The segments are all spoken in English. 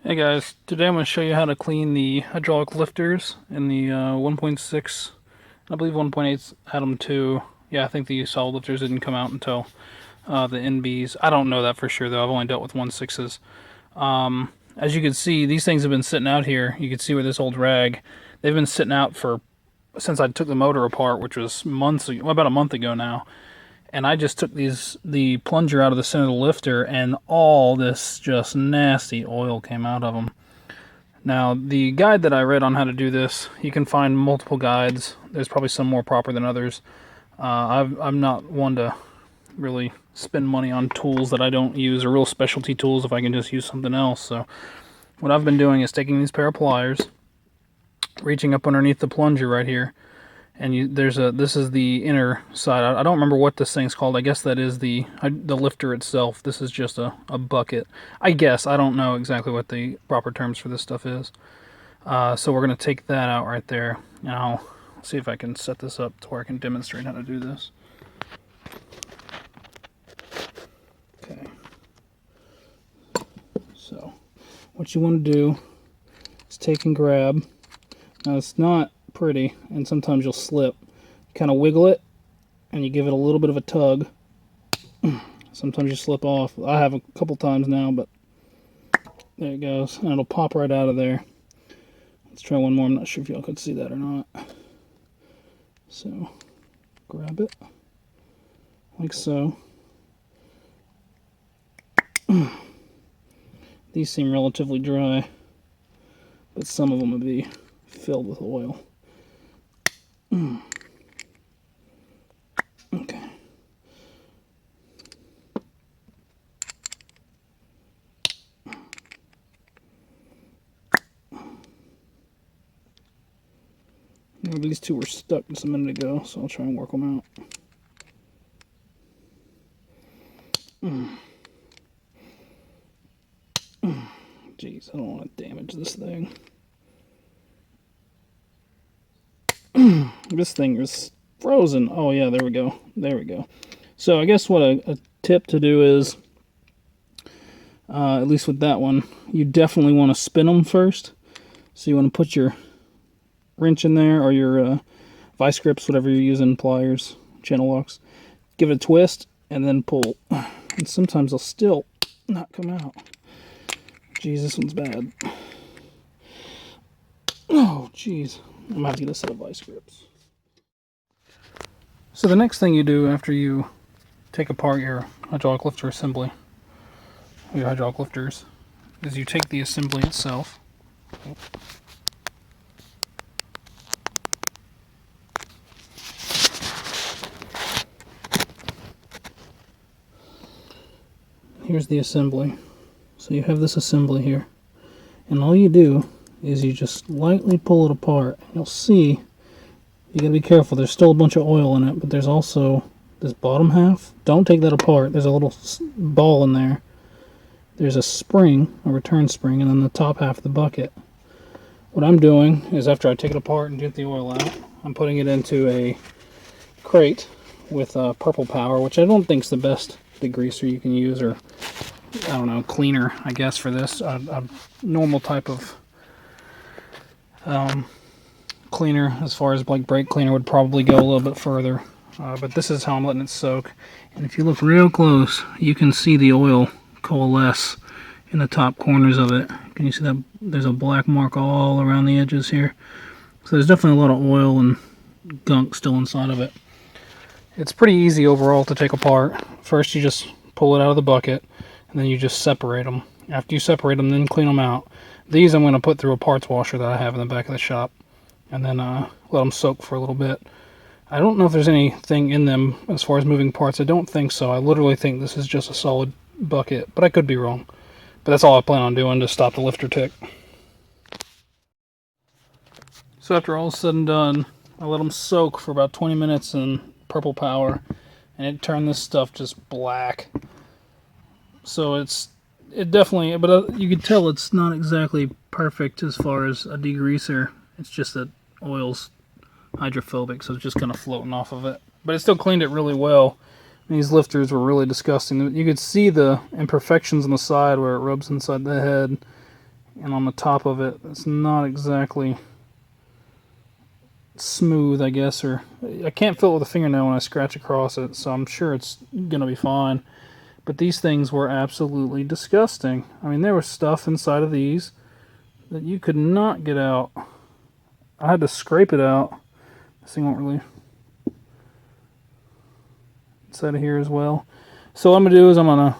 Hey guys, today I'm going to show you how to clean the hydraulic lifters in the 1.6, I believe 1.8 Atom 2. Yeah, I think the solid lifters didn't come out until the NBs. I don't know that for sure though, I've only dealt with 1.6s. As you can see, these things have been sitting out here. You can see where this old rag, they've been sitting out since I took the motor apart, which was months ago, well, about a month ago now. And I just took the plunger out of the center of the lifter, and all this just nasty oil came out of them. Now, the guide that I read on how to do this, you can find multiple guides. There's probably some more proper than others. I'm not one to really spend money on tools that I don't use, or real specialty tools if I can just use something else. So what I've been doing is taking these pair of pliers, reaching up underneath the plunger right here, and this is the inner side. I don't remember what this thing's called. I guess that is the lifter itself. This is just a bucket. I guess. I don't know exactly what the proper terms for this stuff is. So we're going to take that out right there. And I'll see if I can set this up to where I can demonstrate how to do this. Okay. So what you want to do is take and grab. Now it's not pretty, and sometimes you'll slip. You kind of wiggle it, and you give it a little bit of a tug. Sometimes you slip off. I have a couple times now, but there it goes, and it'll pop right out of there. Let's try one more. I'm not sure if y'all could see that or not. So, grab it, like so. These seem relatively dry, but some of them would be filled with oil. Okay. Now, these two were stuck just a minute ago, so I'll try and work them out. Jeez, I don't want to damage this thing. This thing is frozen. Oh yeah, there we go. There we go. So I guess what a tip to do is, at least with that one, you definitely want to spin them first. So you want to put your wrench in there, or your vice grips, whatever you're using, pliers, channel locks. Give it a twist, and then pull. And sometimes they'll still not come out. Jeez, this one's bad. Oh, jeez. I'm going to have to get a set of vice grips. So the next thing you do after you take apart your hydraulic lifter assembly, your hydraulic lifters, is you take the assembly itself. Here's the assembly. So you have this assembly here, and all you do is you just lightly pull it apart. You'll see, you gotta be careful, there's still a bunch of oil in it, but there's also this bottom half. Don't take that apart. There's a little ball in there. There's a spring, a return spring, and then the top half of the bucket. What I'm doing is, after I take it apart and get the oil out, I'm putting it into a crate with purple power, which I don't think is the best degreaser you can use, or I don't know, cleaner, I guess, for this. A normal type of cleaner, as far as like brake cleaner, would probably go a little bit further. But this is how I'm letting it soak. And if you look real close, you can see the oil coalesce in the top corners of it. Can you see that? There's a black mark all around the edges here. So there's definitely a lot of oil and gunk still inside of it. It's pretty easy overall to take apart. First you just pull it out of the bucket, and then you just separate them. After you separate them, then clean them out. These I'm going to put through a parts washer that I have in the back of the shop, and then let them soak for a little bit. I don't know if there's anything in them as far as moving parts. I don't think so. I literally think this is just a solid bucket, but I could be wrong. But that's all I plan on doing to stop the lifter tick. So after all is said and done, I let them soak for about 20 minutes in purple power, and it turned this stuff just black. So it definitely, but you can tell it's not exactly perfect as far as a degreaser. It's just that oil's hydrophobic, so it's just kind of floating off of it. But it still cleaned it really well. These lifters were really disgusting. You could see the imperfections on the side where it rubs inside the head, and on the top of it, it's not exactly smooth, I guess, or I can't feel it with a fingernail when I scratch across it, so I'm sure it's gonna be fine. But these things were absolutely disgusting. I mean, there was stuff inside of these that you could not get out. I had to scrape it out. This thing won't really... inside of here as well. So what I'm gonna do is I'm gonna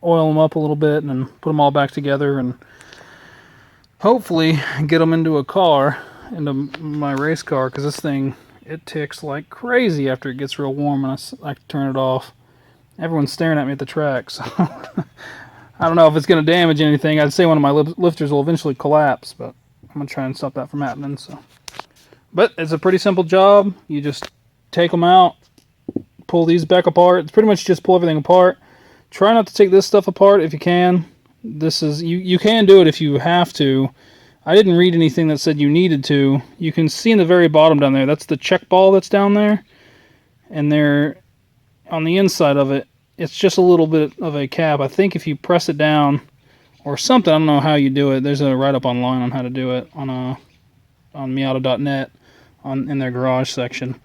oil them up a little bit and then put them all back together and hopefully get them into a car, into my race car, because this thing, it ticks like crazy after it gets real warm and I turn it off. Everyone's staring at me at the track, so I don't know if it's going to damage anything. I'd say one of my lifters will eventually collapse, but I'm going to try and stop that from happening. So, but it's a pretty simple job. You just take them out, pull these back apart. It's pretty much just pull everything apart. Try not to take this stuff apart if you can. This is you can do it if you have to. I didn't read anything that said you needed to. You can see in the very bottom down there, that's the check ball that's down there. And there, on the inside of it, it's just a little bit of a cap. I think if you press it down or something, I don't know how you do it. There's a write-up online on how to do it on Miata.net in their garage section.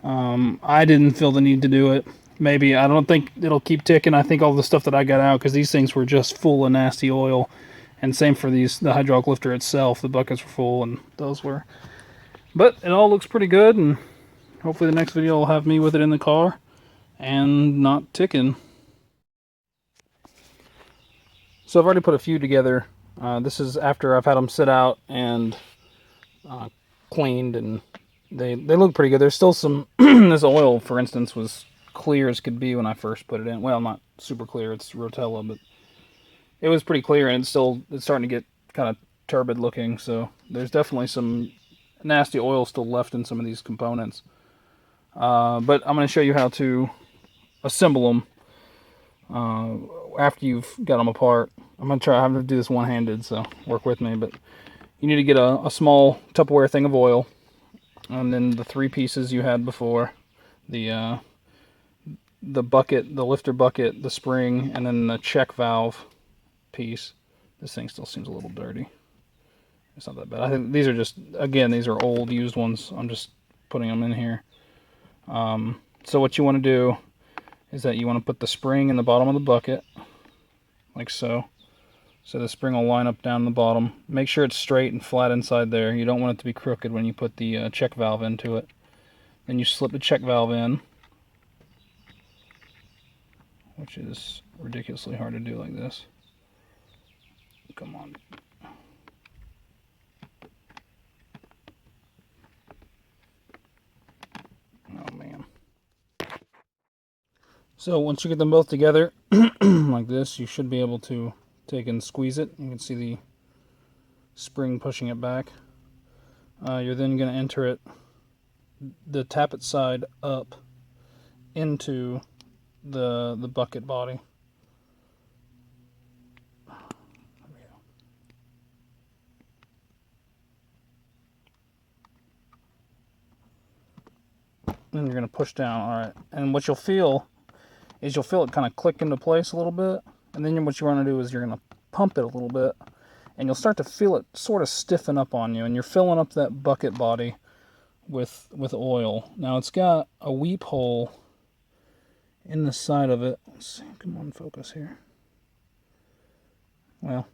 I didn't feel the need to do it. Maybe, I don't think it'll keep ticking. I think all the stuff that I got out, because these things were just full of nasty oil. And same for the hydraulic lifter itself. The buckets were full and those were. But it all looks pretty good, and hopefully the next video will have me with it in the car and not ticking. So I've already put a few together. This is after I've had them sit out and cleaned, and they look pretty good. There's still some, this oil, for instance, was clear as could be when I first put it in. Well, not super clear, it's Rotella, but it was pretty clear, and it's starting to get kind of turbid looking, so there's definitely some nasty oil still left in some of these components. But I'm going to show you how to assemble them after you've got them apart. I'm going to do this one-handed, so work with me, but you need to get a small Tupperware thing of oil, and then the 3 pieces you had before, the bucket, the lifter bucket, the spring, and then the check valve piece. This thing still seems a little dirty. It's not that bad. I think these are just, again, these are old used ones. I'm just putting them in here. So what you want to do is that you want to put the spring in the bottom of the bucket, like so. So the spring will line up down the bottom. Make sure it's straight and flat inside there. You don't want it to be crooked when you put the check valve into it. Then you slip the check valve in, which is ridiculously hard to do like this. Come on. Oh man. So once you get them both together like this, you should be able to take and squeeze it. You can see the spring pushing it back. You're then going to enter it, the tappet side up into the bucket body. Then you're going to push down. Alright, and what you'll feel is it kind of click into place a little bit, and then what you want to do is you're going to pump it a little bit, and you'll start to feel it sort of stiffen up on you, and you're filling up that bucket body with oil. Now it's got a weep hole in the side of it. Let's see, come on, focus here. Well,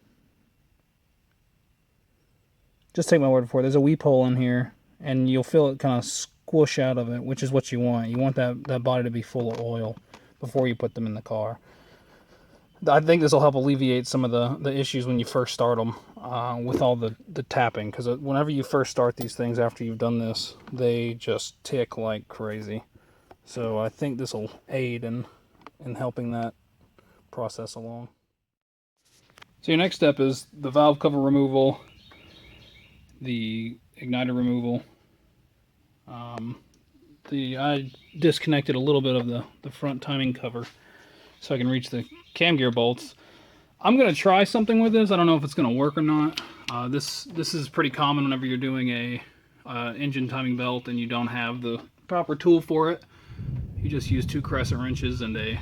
just take my word for it. There's a weep hole in here, and you'll feel it kind of squish out of it, which is what you want. You want that body to be full of oil before you put them in the car. I think this will help alleviate some of the issues when you first start them with all the tapping, because whenever you first start these things after you've done this, they just tick like crazy. So I think this will aid in helping that process along. So your next step is the valve cover removal, the igniter removal. I disconnected a little bit of the front timing cover so I can reach the cam gear bolts. I'm going to try something with this. I don't know if it's going to work or not. This is pretty common whenever you're doing a engine timing belt and you don't have the proper tool for it. You just use 2 crescent wrenches and a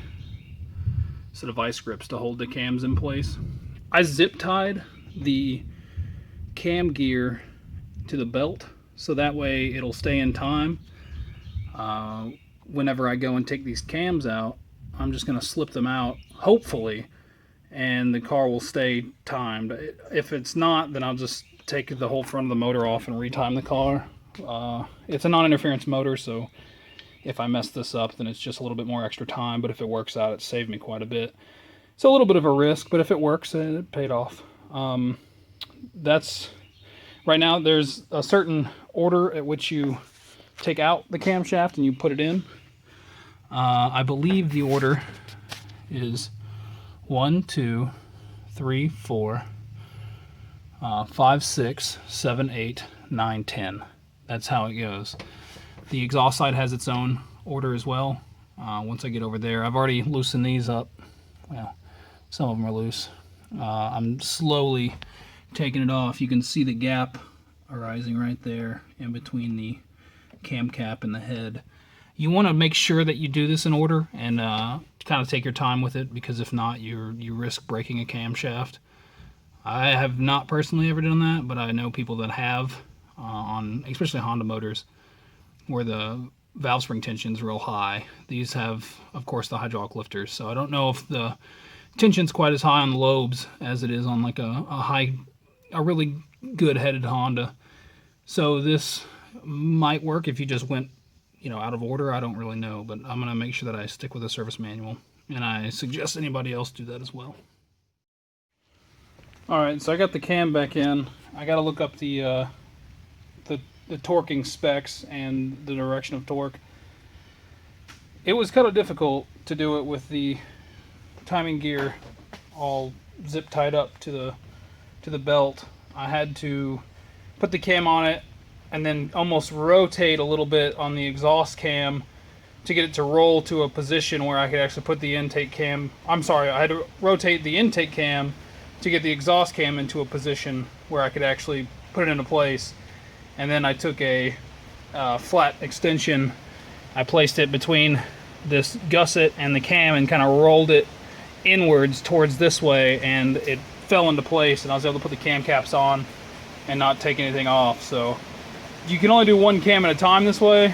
set of vice grips to hold the cams in place. I zip tied the cam gear to the belt, so that way it'll stay in time. Whenever I go and take these cams out, I'm just going to slip them out, hopefully, and the car will stay timed. If it's not, then I'll just take the whole front of the motor off and retime the car. It's a non-interference motor, so if I mess this up, then it's just a little bit more extra time, but if it works out, it saved me quite a bit. It's a little bit of a risk, but if it works, it paid off. That's right now. There's a certain order at which you take out the camshaft and you put it in. I believe the order is 1, 2, 3, 4, 5, 6, 7, 8, 9, 10. That's how it goes. The exhaust side has its own order as well. Once I get over there, I've already loosened these up. Well, some of them are loose. I'm slowly taking it off. You can see the gap arising right there in between the cam cap and the head. You want to make sure that you do this in order and kind of take your time with it, because if not, you risk breaking a camshaft. I have not personally ever done that, but I know people that have, on especially Honda motors, where the valve spring tension is real high. These have, of course, the hydraulic lifters, so I don't know if the tension's quite as high on the lobes as it is on like a really good headed Honda. So this might work if you just went, out of order. I don't really know, but I'm gonna make sure that I stick with the service manual, and I suggest anybody else do that as well. All right, so I got the cam back in. I got to look up the torquing specs and the direction of torque. It was kind of difficult to do it with the timing gear all zip tied up to the belt. I had to put the cam on it and then almost rotate a little bit on the exhaust cam to get it to roll to a position where I could actually put the intake cam. I had to rotate the intake cam to get the exhaust cam into a position where I could actually put it into place. And then I took a flat extension, I placed it between this gusset and the cam and kind of rolled it inwards towards this way, and it fell into place, and I was able to put the cam caps on and not take anything off. So you can only do one cam at a time this way.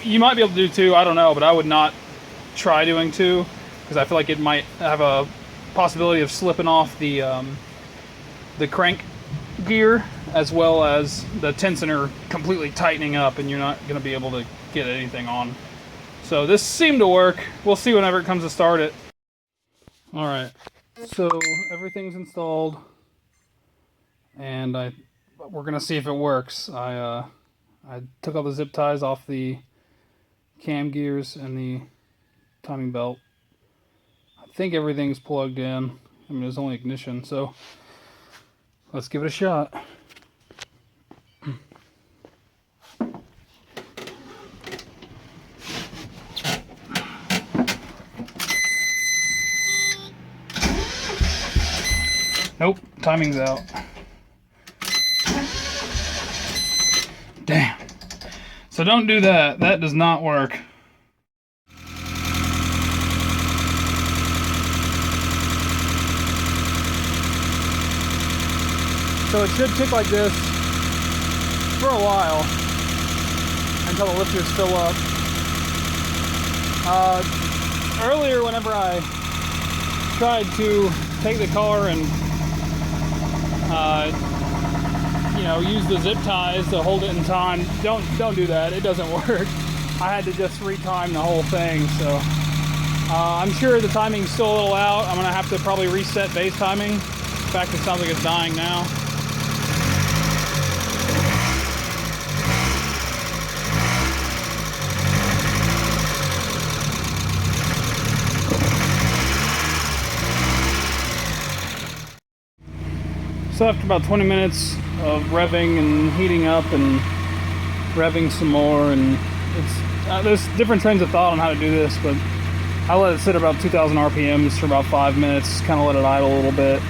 You might be able to do two, I don't know, but I would not try doing two, because I feel like it might have a possibility of slipping off the crank gear, as well as the tensioner completely tightening up, and you're not going to be able to get anything on. So this seemed to work. We'll see whenever it comes to start it. Alright, so everything's installed, and we're going to see if it works. I took all the zip ties off the cam gears and the timing belt. I think everything's plugged in. I mean, there's only ignition, so let's give it a shot. Nope, timing's out. Damn. So don't do that. That does not work. So it should tick like this for a while until the lifters fill up. Earlier, whenever I tried to take the car and use the zip ties to hold it in time, don't do that. It doesn't work. I had to just retime the whole thing. So I'm sure the timing's still a little out. I'm gonna have to probably reset base timing. In fact, it sounds like it's dying now. So after about 20 minutes of revving and heating up and revving some more, and there's different trains of thought on how to do this, but I let it sit about 2,000 RPMs for about 5 minutes, kind of let it idle a little bit,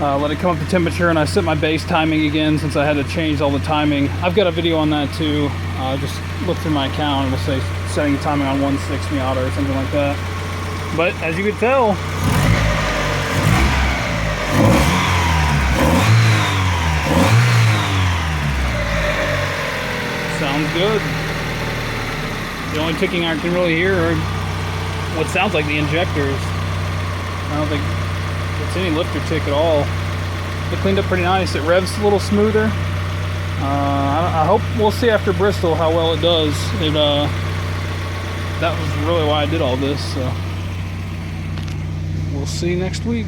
let it come up to temperature, and I set my base timing again since I had to change all the timing. I've got a video on that too. Just look through my account and it'll say setting the timing on 1/6 Miata or something like that. But as you can tell, good. The only ticking I can really hear are what sounds like the injectors. I don't think it's any lifter tick at all. It cleaned up pretty nice. It revs a little smoother. I hope we'll see after Bristol how well it does. That was really why I did all this. So we'll see next week.